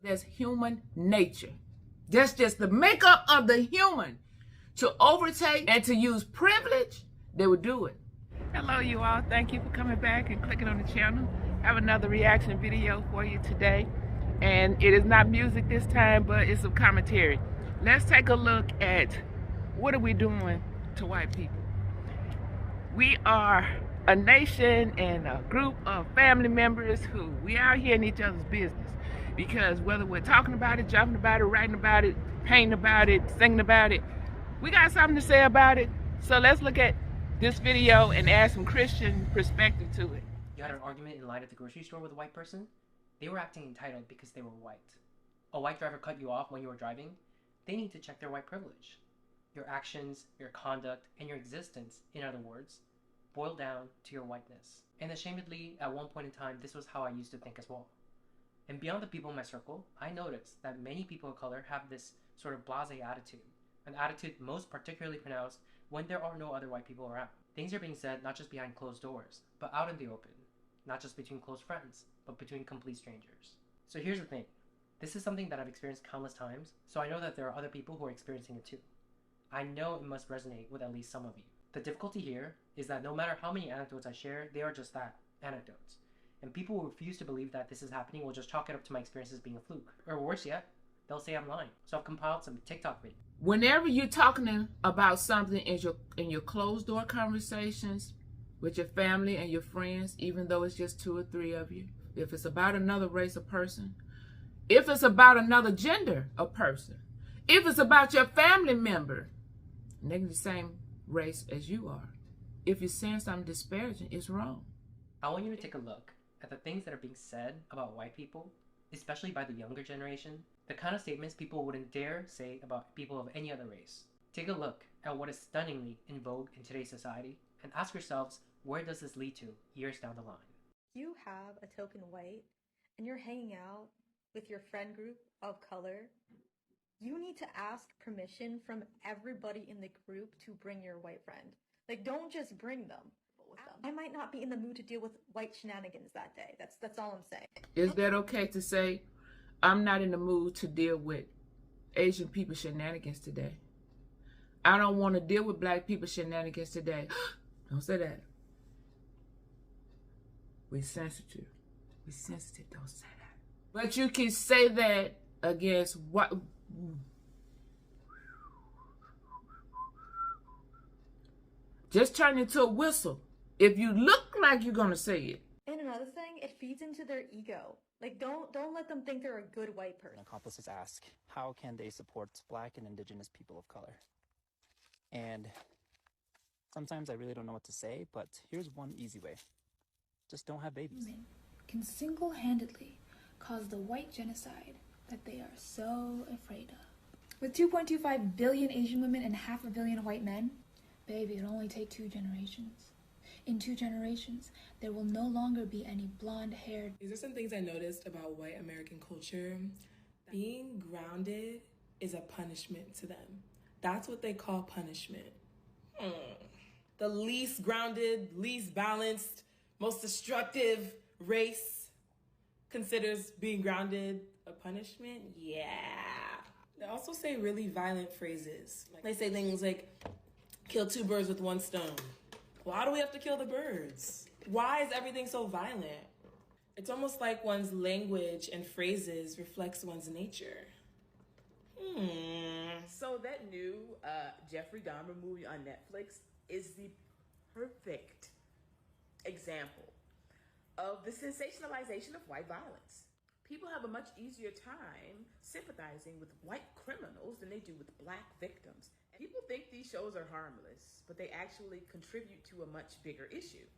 That's human nature. That's just the makeup of the human. To overtake and to use privilege, they would do it. Hello, you all. Thank you for coming back and clicking on the channel. I have another reaction video for you today. And it is not music this time, but it's some commentary. Let's take a look at what are we doing to white people. We are a nation and a group of family members who we out here in each other's business. Because whether we're talking about it, jumping about it, writing about it, painting about it, singing about it, we got something to say about it. So let's look at this video and add some Christian perspective to it. You had an argument in line at the grocery store with a white person? They were acting entitled because they were white. A white driver cut you off when you were driving? They need to check their white privilege. Your actions, your conduct, and your existence, in other words, boil down to your whiteness. And ashamedly, at one point in time, this was how I used to think as well. And beyond the people in my circle, I noticed that many people of color have this sort of blasé attitude. An attitude most particularly pronounced when there are no other white people around. Things are being said not just behind closed doors, but out in the open. Not just between close friends, but between complete strangers. So here's the thing. This is something that I've experienced countless times, so I know that there are other people who are experiencing it too. I know it must resonate with at least some of you. The difficulty here is that no matter how many anecdotes I share, they are just that, anecdotes. And people who refuse to believe that this is happening will just chalk it up to my experiences being a fluke. Or worse yet, they'll say I'm lying. So I've compiled some TikTok videos. Whenever you're talking about something in your closed door conversations with your family and your friends, even though it's just 2 or 3 of you, if it's about another race of person, if it's about another gender of person, if it's about your family member, and they're the same race as you are, if you're saying something disparaging, it's wrong. I want you to take a look at the things that are being said about white people, especially by the younger generation, the kind of statements people wouldn't dare say about people of any other race. Take a look at what is stunningly in vogue in today's society and ask yourselves, where does this lead to years down the line? You have a token white and you're hanging out with your friend group of color. You need to ask permission from everybody in the group to bring your white friend. Like, don't just bring them. I might not be in the mood to deal with white shenanigans that day. That's all I'm saying. Is that okay to say, I'm not in the mood to deal with Asian people shenanigans today? I don't want to deal with black people shenanigans today. Don't say that. We're sensitive. We're sensitive. Don't say that. But you can say that against what? Just turn into a whistle if you look like you're gonna say it. And another thing, it feeds into their ego. Like, don't let them think they're a good white person. Accomplices ask, how can they support Black and Indigenous people of color? And sometimes I really don't know what to say, but here's one easy way. Just don't have babies. Women can single-handedly cause the white genocide that they are so afraid of. With 2.25 billion Asian women and 500 million white men, baby, it'll only take 2 generations. In 2 generations, there will no longer be any blonde-haired. These are some things I noticed about white American culture. Being grounded is a punishment to them. That's what they call punishment. The least grounded, least balanced, most destructive race considers being grounded a punishment? Yeah. They also say really violent phrases. They say things like, kill 2 birds with 1 stone. Why do we have to kill the birds? Why is everything so violent? It's almost like one's language and phrases reflects one's nature. So that new Jeffrey Dahmer movie on Netflix is the perfect example of the sensationalization of white violence. People have a much easier time sympathizing with white criminals than they do with black victims. People think these shows are harmless, but they actually contribute to a much bigger issue.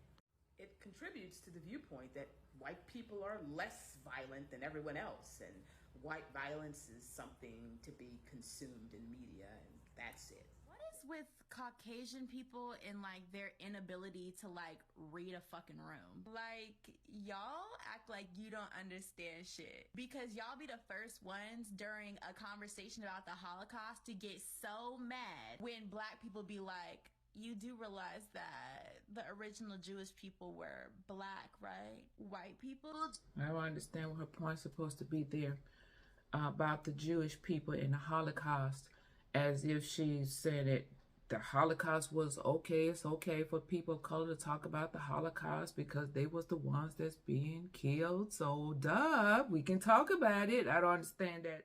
It contributes to the viewpoint that white people are less violent than everyone else, and white violence is something to be consumed in media, and that's it. What is with Caucasian people and like their inability to like read a fucking room? Like, y'all act like you don't understand shit because y'all be the first ones during a conversation about the Holocaust to get so mad when black people be like, you do realize that the original Jewish people were black, right? White people? I don't understand what her point's supposed to be there. about the Jewish people in the Holocaust as if she's saying that the Holocaust was okay. It's okay for people of color to talk about the Holocaust because they was the ones that's being killed. So, duh, we can talk about it. I don't understand that.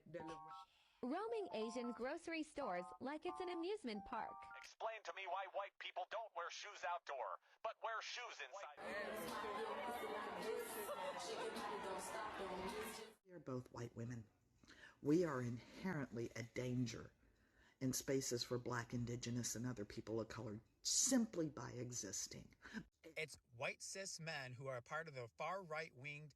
Roaming Asian grocery stores like it's an amusement park. Explain to me why white people don't wear shoes outdoor, but wear shoes inside. We are both white women. We are inherently a danger in spaces for Black, Indigenous, and other people of color simply by existing. It's white cis men who are a part of the far right-winged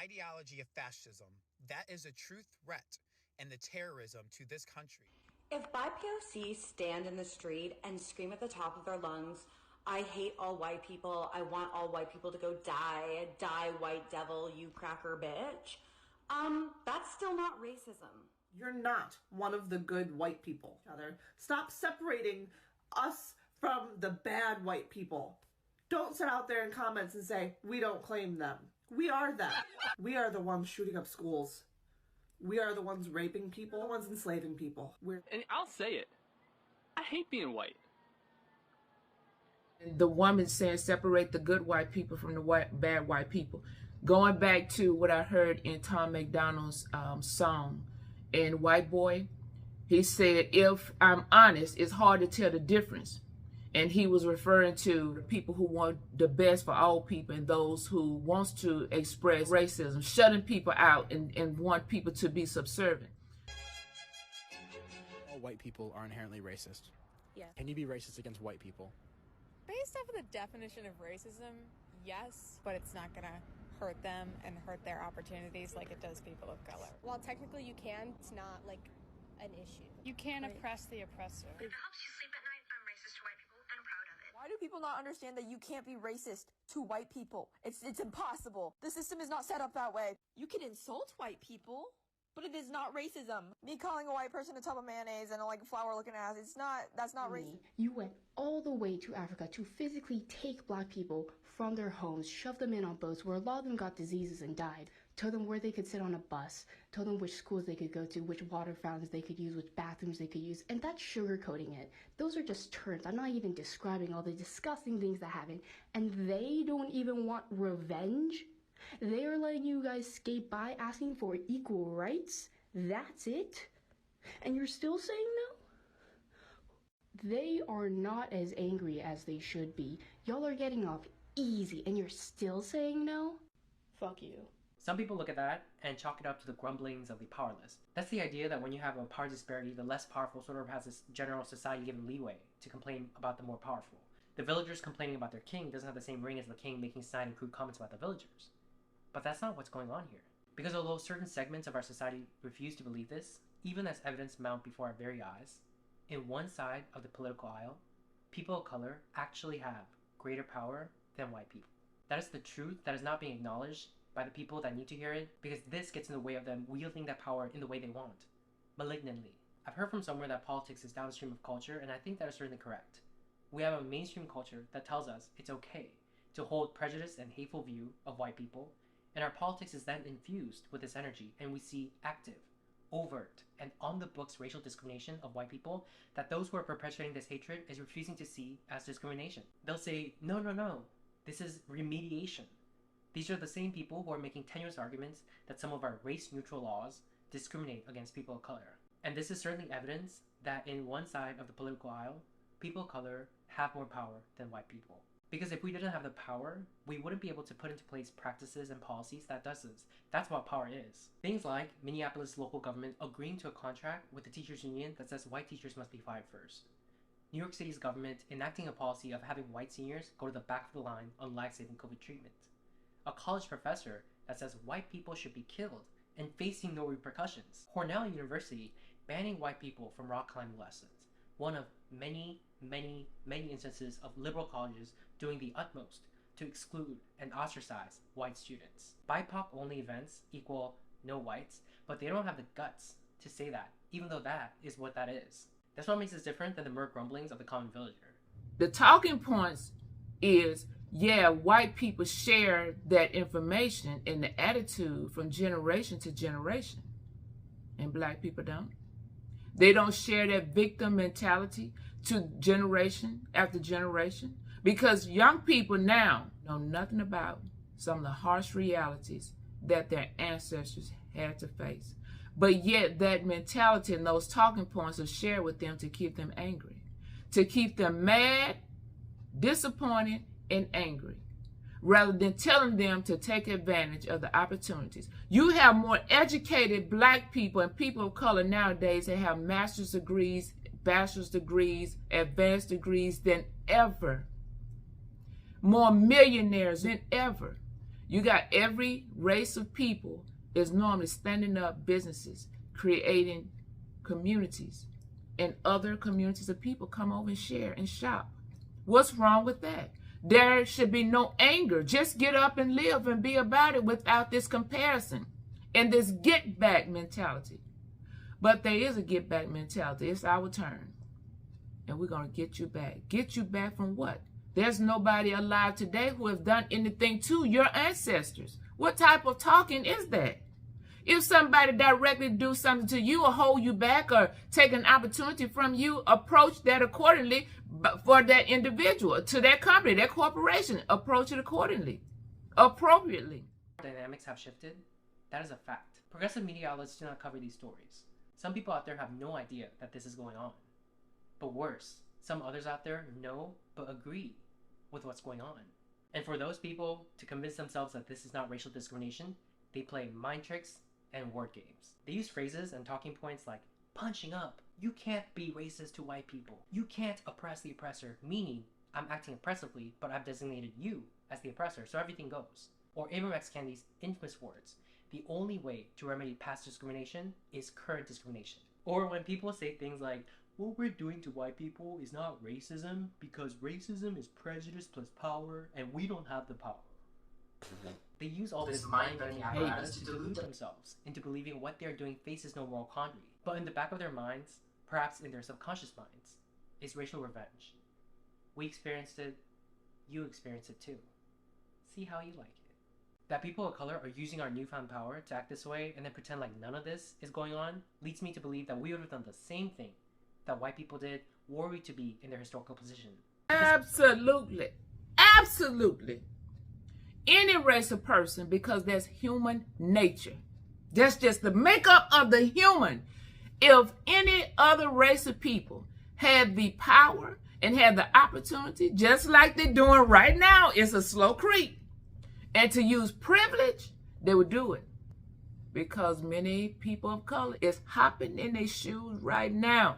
ideology of fascism. That is a true threat and the terrorism to this country. If BIPOC stand in the street and scream at the top of their lungs, I hate all white people, I want all white people to go die, die white devil, you cracker bitch, that's still not racism. You're not one of the good white people. Stop separating us from the bad white people. Don't sit out there in comments and say, we don't claim them. We are them. We are the ones shooting up schools. We are the ones raping people, the ones enslaving people. And I'll say it. I hate being white. The woman saying separate the good white people from the bad white people. Going back to what I heard in Tom McDonald's song in White Boy, he said, if I'm honest, it's hard to tell the difference. And he was referring to the people who want the best for all people and those who wants to express racism, shutting people out and want people to be subservient. All white people are inherently racist. Yeah. Can you be racist against white people? Based off of the definition of racism, yes, but it's not gonna hurt them and hurt their opportunities like it does people of color. While technically you can, it's not like an issue. You can't oppress the oppressor. It helps you sleep at night. I'm racist to white people and I'm proud of it. Why do people not understand that you can't be racist to white people? It's impossible. The system is not set up that way. You can insult white people, but it is not racism. Me calling a white person a tub of mayonnaise and a flower looking ass, that's not racist. You went all the way to Africa to physically take black people from their homes, shove them in on boats where a lot of them got diseases and died, told them where they could sit on a bus, told them which schools they could go to, which water fountains they could use, which bathrooms they could use, and that's sugarcoating it. Those are just terms. I'm not even describing all the disgusting things that happened, and they don't even want revenge. They are letting you guys skate by asking for equal rights. That's it? And you're still saying no? They are not as angry as they should be. Y'all are getting off easy and you're still saying no? Fuck you. Some people look at that and chalk it up to the grumblings of the powerless. That's the idea that when you have a power disparity, the less powerful sort of has this general society given leeway to complain about the more powerful. The villagers complaining about their king doesn't have the same ring as the king making snide and crude comments about the villagers. But that's not what's going on here. Because although certain segments of our society refuse to believe this, even as evidence mount before our very eyes, in one side of the political aisle, people of color actually have greater power than white people. That is the truth that is not being acknowledged by the people that need to hear it, because this gets in the way of them wielding that power in the way they want, malignantly. I've heard from somewhere that politics is downstream of culture, and I think that is certainly correct. We have a mainstream culture that tells us it's okay to hold prejudice and hateful view of white people, and our politics is then infused with this energy, and we see active, overt, and on-the-books racial discrimination of white people that those who are perpetuating this hatred is refusing to see as discrimination. They'll say, no, no, no, this is remediation. These are the same people who are making tenuous arguments that some of our race-neutral laws discriminate against people of color. And this is certainly evidence that in one side of the political aisle, people of color have more power than white people. Because if we didn't have the power, we wouldn't be able to put into place practices and policies that does this. That's what power is. Things like Minneapolis local government agreeing to a contract with the teachers union that says white teachers must be fired first. New York City's government enacting a policy of having white seniors go to the back of the line on life-saving COVID treatment. A college professor that says white people should be killed and facing no repercussions. Cornell University banning white people from rock climbing lessons. One of many instances of liberal colleges doing the utmost to exclude and ostracize white students. BIPOC only events equal no whites, but they don't have the guts to say that, even though that is what that is. That's what makes us different than the mere grumblings of the common villager. The talking points is, yeah, white people share that information and the attitude from generation to generation. and black people don't. They don't share that victim mentality to generation after generation, because young people now know nothing about some of the harsh realities that their ancestors had to face. But yet that mentality and those talking points are shared with them to keep them angry, to keep them mad, disappointed, and angry, rather than telling them to take advantage of the opportunities. You have more educated black people and people of color nowadays that have master's degrees, bachelor's degrees, advanced degrees than ever. More millionaires than ever. You got every race of people is normally standing up businesses, creating communities, and other communities of people come over and share and shop. What's wrong with that? There should be no anger. Just get up and live and be about it without this comparison and this get back mentality. But there is a get back mentality. It's our turn. And we're going to get you back. Get you back from what? There's nobody alive today who has done anything to your ancestors. What type of talking is that? If somebody directly do something to you or hold you back or take an opportunity from you, approach that accordingly for that individual, to that company, that corporation. Approach it accordingly, appropriately. Dynamics have shifted. That is a fact. Progressive media outlets do not cover these stories. Some people out there have no idea that this is going on. But worse, some others out there know but agree with what's going on. And for those people to convince themselves that this is not racial discrimination, they play mind tricks and word games. They use phrases and talking points like punching up. You can't be racist to white people. You can't oppress the oppressor, meaning I'm acting oppressively, but I've designated you as the oppressor, so everything goes. Or Ibram X. Kendi's infamous words, the only way to remedy past discrimination is current discrimination. Or when people say things like, what we're doing to white people is not racism because racism is prejudice plus power and we don't have the power. They use all this mind-bending apparatus to delude themselves into believing what they're doing faces no moral quandary. But in the back of their minds, perhaps in their subconscious minds, is racial revenge. We experienced it, you experienced it too. See how you like it. That people of color are using our newfound power to act this way and then pretend like none of this is going on leads me to believe that we would have done the same thing that white people did were we to be in their historical position. Absolutely. Absolutely. Any race of person, because that's human nature. That's just the makeup of the human. If any other race of people had the power and had the opportunity, just like they're doing right now, it's a slow creep, and to use privilege, they would do it. Because many people of color is hopping in their shoes right now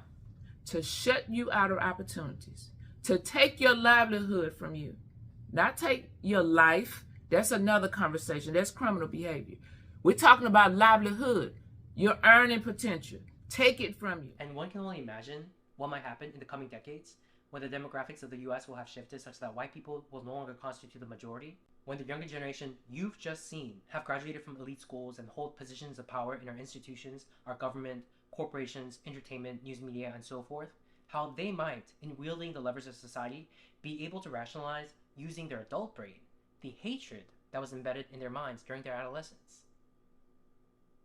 to shut you out of opportunities, to take your livelihood from you, not take your life. That's another conversation. That's criminal behavior. We're talking about livelihood, your earning potential. Take it from you. And one can only imagine what might happen in the coming decades when the demographics of the US will have shifted such that white people will no longer constitute the majority, when the younger generation you've just seen have graduated from elite schools and hold positions of power in our institutions, our government, corporations, entertainment, news media, and so forth, how they might, in wielding the levers of society, be able to rationalize using their adult brain the hatred that was embedded in their minds during their adolescence.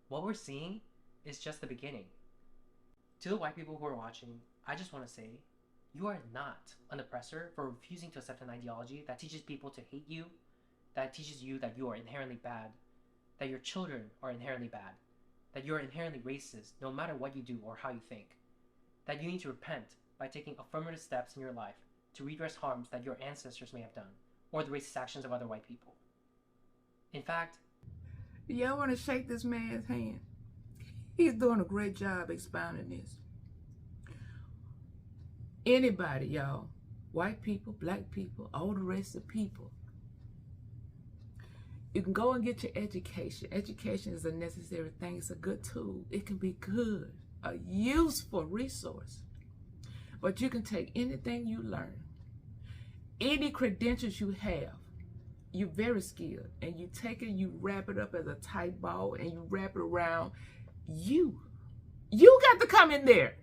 What we're seeing is just the beginning. To the white people who are watching, I just want to say, you are not an oppressor for refusing to accept an ideology that teaches people to hate you, that teaches you that you are inherently bad, that your children are inherently bad, that you are inherently racist no matter what you do or how you think, that you need to repent by taking affirmative steps in your life to redress harms that your ancestors may have done, or the racist actions of other white people. In fact, y'all want to shake this man's hand? He's doing a great job expounding this. Anybody, y'all, white people, black people, all the rest of people, you can go and get your education. Education is a necessary thing. It's a good tool. It can be good, a useful resource. But you can take anything you learn, any credentials you have, you're very skilled, and you take it, you wrap it up as a tight ball, and you wrap it around you. You got to come in there.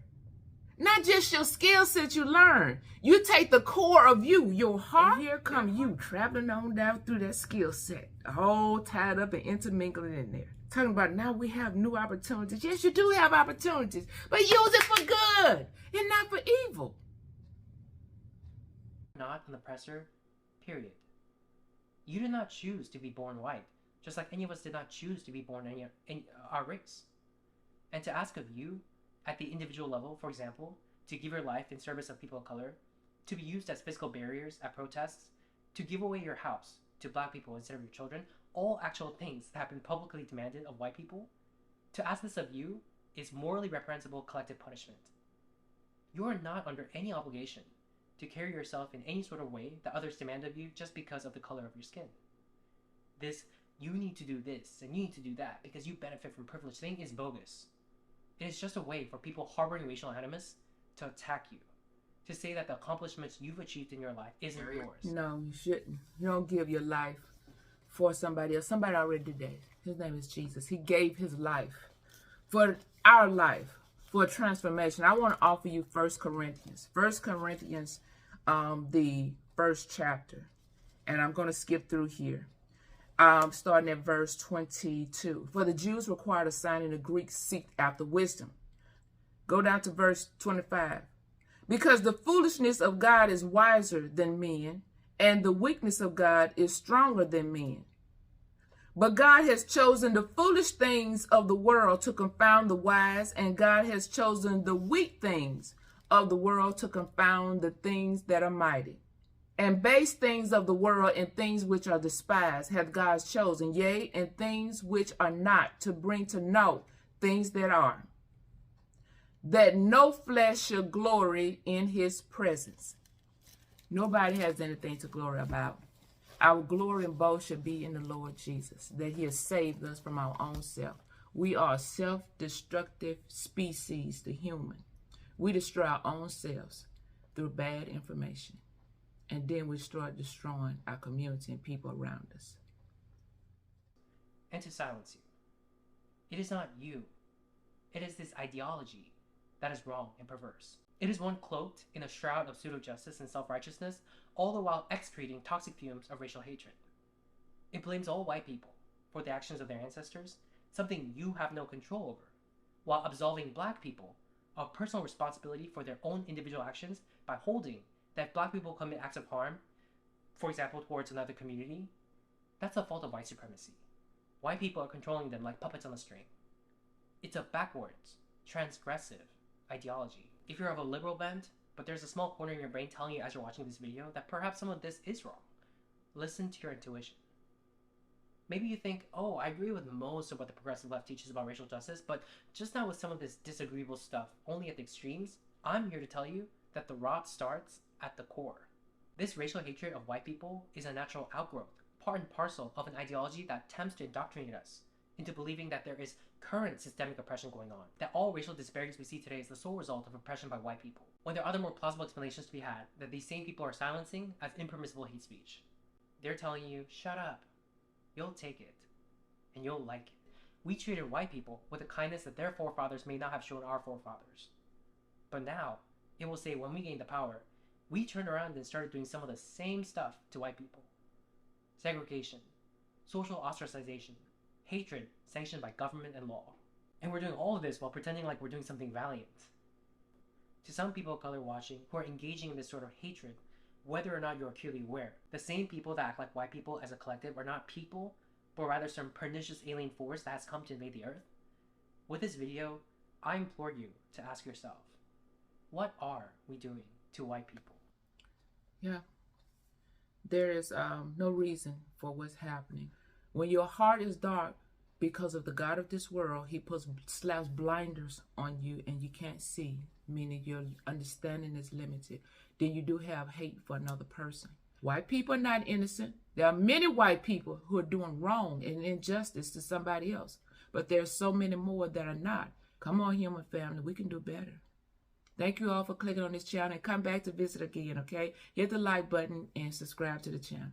Not just your skill set you learn. You take the core of you, your heart, and here come you traveling on down through that skill set, all tied up and intermingled in there. Talking about now we have new opportunities. Yes, you do have opportunities, but use it for good and not for evil. Not an oppressor, period. You did not choose to be born white, just like any of us did not choose to be born in our race. And to ask of you, at the individual level, for example, to give your life in service of people of color, to be used as physical barriers at protests, to give away your house to black people instead of your children, all actual things that have been publicly demanded of white people, to ask this of you is morally reprehensible collective punishment. You are not under any obligation to carry yourself in any sort of way that others demand of you just because of the color of your skin. This, you need to do this and you need to do that because you benefit from privilege thing is bogus. It is just a way for people harboring racial animus to attack you, to say that the accomplishments you've achieved in your life isn't yours. No, you shouldn't. You don't give your life for somebody else. Somebody already did that. His name is Jesus. He gave his life for our life, for a transformation. I want to offer you 1 Corinthians. 1 Corinthians, the first chapter. And I'm going to skip through here. Starting at verse 22. For the Jews required a sign and the Greeks seek after wisdom. Go down to verse 25. Because the foolishness of God is wiser than men, and the weakness of God is stronger than men. But God has chosen the foolish things of the world to confound the wise, and God has chosen the weak things of the world to confound the things that are mighty. And base things of the world and things which are despised hath God chosen, yea, and things which are not, to bring to naught things that are, that no flesh shall glory in his presence. Nobody has anything to glory about. Our glory and boast should be in the Lord Jesus, that he has saved us from our own self. We are a self-destructive species, the human. We destroy our own selves through bad information. And then we start destroying our community and people around us. And to silence you. It is not you. It is this ideology that is wrong and perverse. It is one cloaked in a shroud of pseudo-justice and self-righteousness, all the while excreting toxic fumes of racial hatred. It blames all white people for the actions of their ancestors, something you have no control over, while absolving black people of personal responsibility for their own individual actions by holding that black people commit acts of harm, for example, towards another community, that's a fault of white supremacy. White people are controlling them like puppets on a string. It's a backwards, transgressive ideology. If you're of a liberal bent, but there's a small corner in your brain telling you as you're watching this video that perhaps some of this is wrong, listen to your intuition. Maybe you think, oh, I agree with most of what the progressive left teaches about racial justice, but just not with some of this disagreeable stuff, only at the extremes. I'm here to tell you that the rot starts at the core. This racial hatred of white people is a natural outgrowth, part and parcel of an ideology that attempts to indoctrinate us into believing that there is current systemic oppression going on, that all racial disparities we see today is the sole result of oppression by white people, when there are other more plausible explanations to be had that these same people are silencing as impermissible hate speech. They're telling you, shut up, you'll take it, and you'll like it. We treated white people with a kindness that their forefathers may not have shown our forefathers. But now, it will say when we gained the power, we turned around and started doing some of the same stuff to white people. Segregation, social ostracization, hatred sanctioned by government and law. And we're doing all of this while pretending like we're doing something valiant. To some people of color watching who are engaging in this sort of hatred, whether or not you're acutely aware, the same people that act like white people as a collective are not people, but rather some pernicious alien force that has come to invade the earth. With this video, I implore you to ask yourself, what are we doing to white people? Yeah. There is no reason for what's happening. When your heart is dark because of the God of this world, he slaps blinders on you and you can't see, meaning your understanding is limited. Then you do have hate for another person. White people are not innocent. There are many white people who are doing wrong and injustice to somebody else. But there's so many more that are not. Come on, human family, we can do better. Thank you all for clicking on this channel and come back to visit again, okay? Hit the like button and subscribe to the channel.